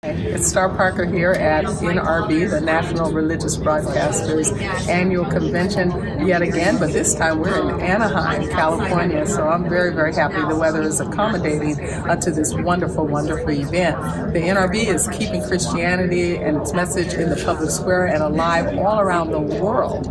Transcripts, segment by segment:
It's Star Parker here at NRB, the National Religious Broadcasters Annual Convention yet again, but this time we're in Anaheim, California, so I'm very, very happy the weather is accommodating to this wonderful, wonderful event. The NRB is keeping Christianity and its message in the public square and alive all around the world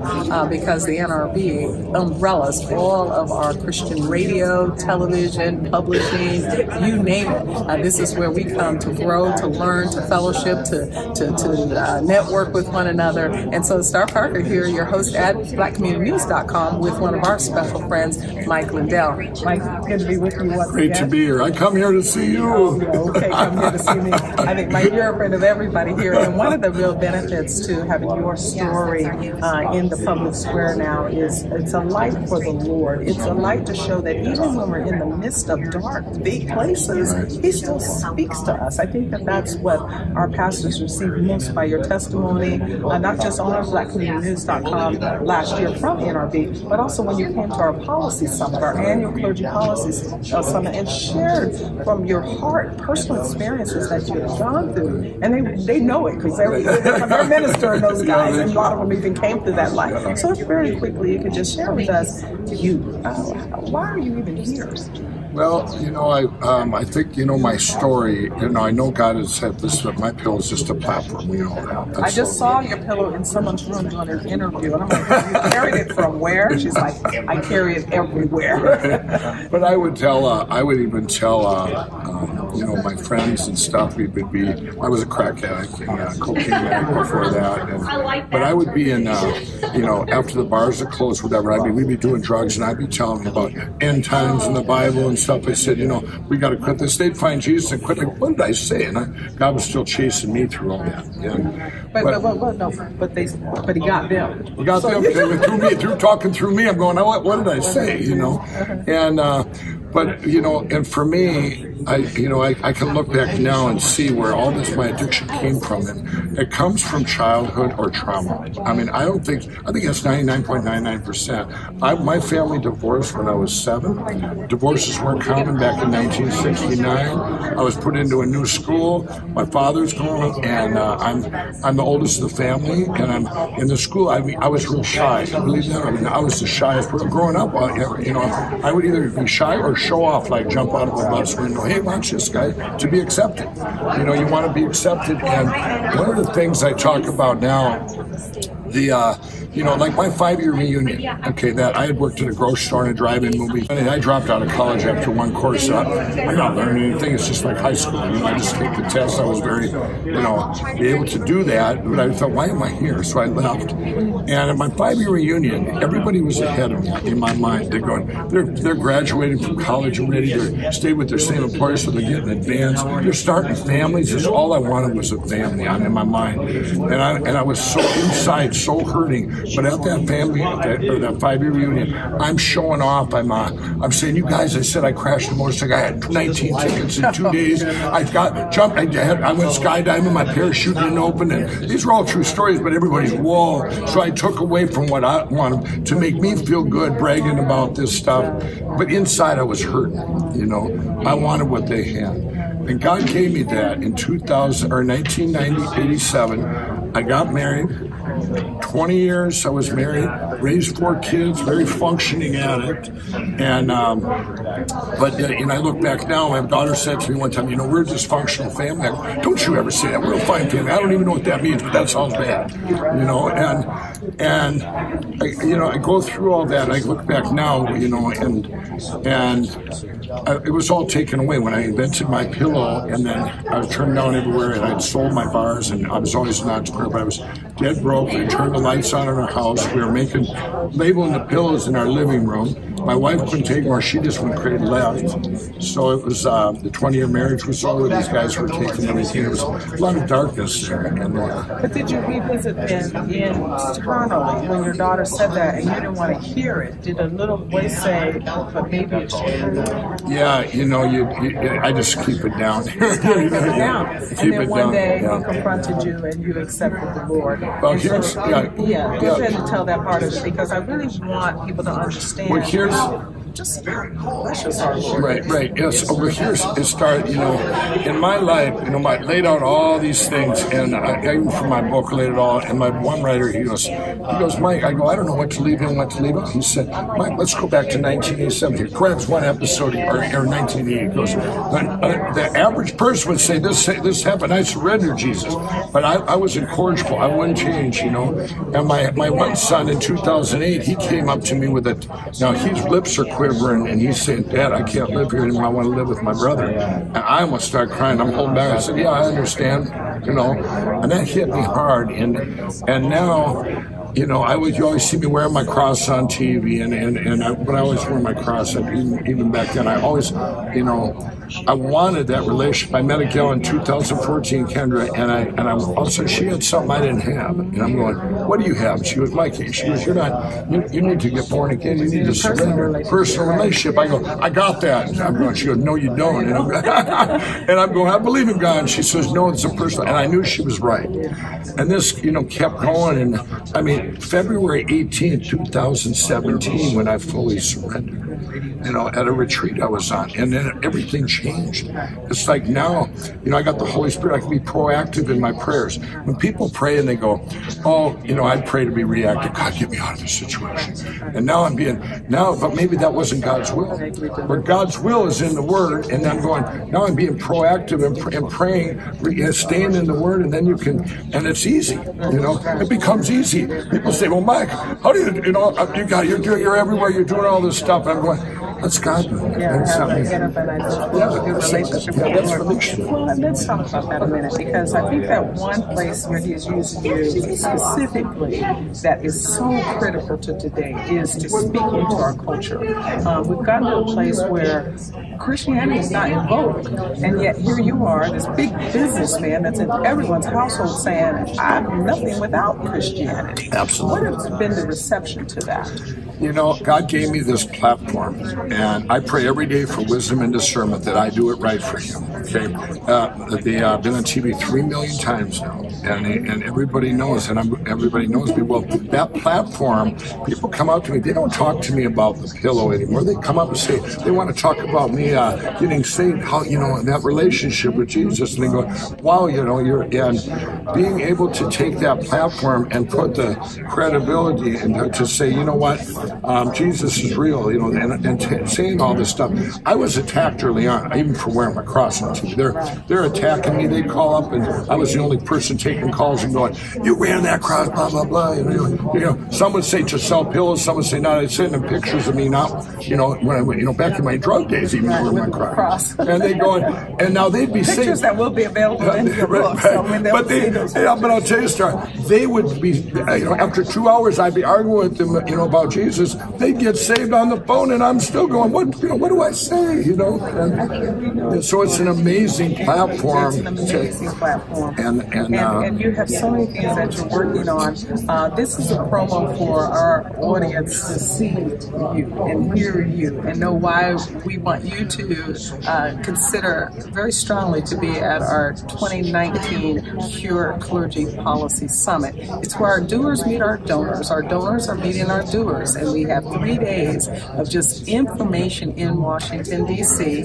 because the NRB umbrellas all of our Christian radio, television, publishing, you name it. This is where we come to grow, to learn, to fellowship, to network with one another. And so Star Parker here, your host at blackcommunitynews.com with one of our special friends, Mike Lindell. Mike, good to be with you once Great again. to be here. I come here to see you. Okay, come here to see me. I think, Mike, you're a friend of everybody here. And one of the real benefits to having your story in the public square now is it's a light for the Lord. It's a light to show that even when we're in the midst of dark, big places, He still speaks to us. I think that that's what our pastors received most by your testimony, not just on blackcommunitynews.com last year from NRB, but also when you came to our policy summit, our annual clergy policy summit, and shared from your heart personal experiences that you have gone through. And they know it because they're ministering those guys, and a lot of them even came through that life. So if very quickly you could just share with us, why are you even here? Well, I think, my story, I know God has said this, but my pillow is just a platform, that. I just saw your pillow in someone's room doing an interview, and I'm like, you carried it from where? She's like, I carry it everywhere. But I would even tell, my friends and stuff, I was a crack addict and cocaine addict before that, but I would be in, after the bars are closed, whatever, we'd be doing drugs, and I'd be telling them about end times in the Bible and stuff. I said, we got to quit this. They'd find Jesus and quit. Like, what did I say? And God was still chasing me through all that. But He got them. He got them. They went through me, talking through me. I'm going, what did I say? And and for me, I can look back now and see where all my addiction came from. And it comes from childhood or trauma. I think that's 99.99%. My family divorced when I was 7. Divorces weren't common back in 1969. I was put into a new school. My father's gone, and I'm the oldest of the family. And I'm in the school. I was real shy. Believe that? I was the shyest. Growing up, I would either be shy or show off, like jump out of a bus window. Hey, watch this guy, to be accepted. You want to be accepted. And one of the things I talk about now, like my 5-year reunion, that I had worked at a grocery store and a drive-in movie. And I dropped out of college after one course. I'm not learning anything. It's just like high school. I just took the test. I was very, be able to do that. But I thought, why am I here? So I left. And at my 5-year reunion, everybody was ahead of me in my mind. They're graduating from college and ready to stay with their same employer, so they're getting advanced. They're starting families. Just all I wanted was a family in my mind. And I was so inside, so hurting. But at that family, that 5-year reunion, I'm showing off. I'm saying, you guys, I said I crashed a motorcycle. I had 19 tickets in 2 days. I jumped. I went skydiving. My parachute didn't open. And these were all true stories, but everybody's, whoa. So I took away from what I wanted to make me feel good, bragging about this stuff. But inside, I was hurting. I wanted what they had. And God gave me that in 1987. I got married. 20 years I was married, raised 4 kids, very functioning addict. And I look back now, my daughter said to me one time, we're a dysfunctional family. I go, don't you ever say that. We're a fine family. I don't even know what that means, but that sounds bad. I go through all that, and I look back now, and it was all taken away when I invented my pillow, and then I was turned down everywhere, and I'd sold my bars, and I was always an entrepreneur, but I was dead broke. We turned the lights on in our house. We were labeling the pillows in our living room. My wife couldn't take more. She just went crazy, left. So it was the 20-year marriage was over. These guys were taking everything. There was a lot of darkness there. But did you revisit internally when your daughter said that and you didn't want to hear it? Did a little voice say, but maybe it's true? Yeah, I just keep it down. Keep it down. And then one day He confronted you and you accepted the Lord. Well, here's, go ahead and tell that part of it, because I really want people to understand just how precious our Lord. Right. Yes. Over here, it started. In my life, I laid out all these things, and even from my book, laid it all. And my one writer, he goes, Mike. I go, I don't know what to leave in, what to leave out. He said, Mike, let's go back to 1987. He grabs one episode, or 1980. He goes, the average person would say this happened. I surrendered, Jesus, but I was incorrigible. I wouldn't change, And my one son in 2008, he came up to me with it. Now his lips are quivering, and he's saying, Dad, I can't live here anymore. I want to live with my brother. And I almost started crying. I'm holding back. I said, yeah, I understand, and that hit me hard. And now, you always see me wearing my cross on TV, but I always wear my cross, even back then. I always, I wanted that relationship. I met a gal in 2014, Kendra, and I also, she had something I didn't have. And I'm going, what do you have? She goes, Mikey. She goes, you need to get born again. You need to surrender. Personal relationship. I go, I got that. And I'm going, she goes, no, you don't. And I'm going, I believe in God. And she says, no, it's a personal. And I knew she was right. And this, kept going. And I mean, February 18th, 2017, when I fully surrendered, at a retreat I was on, and then everything changed. It's like now, I got the Holy Spirit. I can be proactive in my prayers. When people pray and they go, oh, I'd pray to be reactive. God, get me out of this situation. And now but maybe that wasn't God's will. But God's will is in the Word, and I'm going, now I'm being proactive and praying, staying in the Word, and then you can, and it's easy, it becomes easy. People say, well, Mike, how do you're everywhere, you're doing all this stuff. I'm going, that's God. That's relationship. Well, let's talk about that a minute, because I think that one place where He's using you specifically that is so critical to today is to speak into our culture. We've gotten to a place where Christianity is not in vogue, and yet here you are, this big businessman that's in everyone's household saying, I'm nothing without Christianity. Absolutely. What has been the reception to that? God gave me this platform, and I pray every day for wisdom and discernment that I do it right for Him. Okay, they've been on TV 3 million times now, and everybody knows, and everybody knows me. Well, that platform, people come up to me. They don't talk to me about the pillow anymore. They come up and say they want to talk about me getting saved, how that relationship with Jesus, and they go, wow, and being able to take that platform and put the credibility and to say, you know what. Jesus is real, and saying all this stuff. I was attacked early on, even for wearing my cross on TV. They're attacking me. They call up, and I was the only person taking calls and going, "You wearing that cross?" Blah blah blah. Some would say to sell pillows. Some would say not. I'd send them pictures of me now. When back in my drug days, even wearing my cross. And they go, and now they'd be saying pictures that will be available in your book. But I'll tell you, Star, they would be after 2 hours, I'd be arguing with them, about Jesus. They get saved on the phone, and I'm still going, what do I say? And so it's an amazing platform. It's an amazing platform. And you have so many things that you're working on. This is a promo for our audience to see you and hear you and know why we want you to consider very strongly to be at our 2019 Cure Clergy Policy Summit. It's where our doers meet our donors. Our donors are meeting our doers. And we have 3 days of just information in Washington, D.C.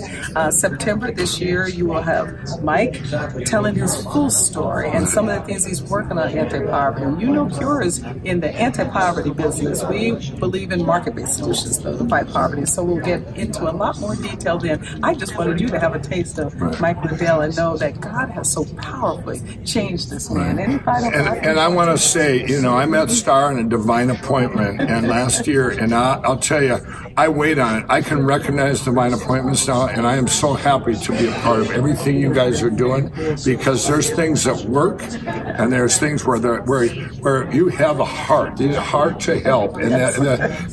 September this year, you will have Mike telling his full story and some of the things he's working on anti-poverty. Cure is in the anti-poverty business. We believe in market-based solutions to fight poverty, so we'll get into a lot more detail then. I just wanted you to have a taste of Mike Lindell and know that God has so powerfully changed this man. And I want to say, I met Star in a divine appointment, and last year, and I'll tell you, I wait on it. I can recognize divine appointments now, and I am so happy to be a part of everything you guys are doing, because there's things that work, and there's things where you have a heart to help, and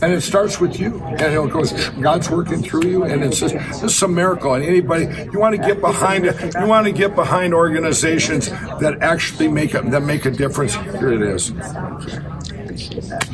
and it starts with you, and it goes, God's working through you, and it's just a miracle. And anybody, you want to get behind it, you want to get behind organizations that actually make a difference. Here it is. Appreciate that.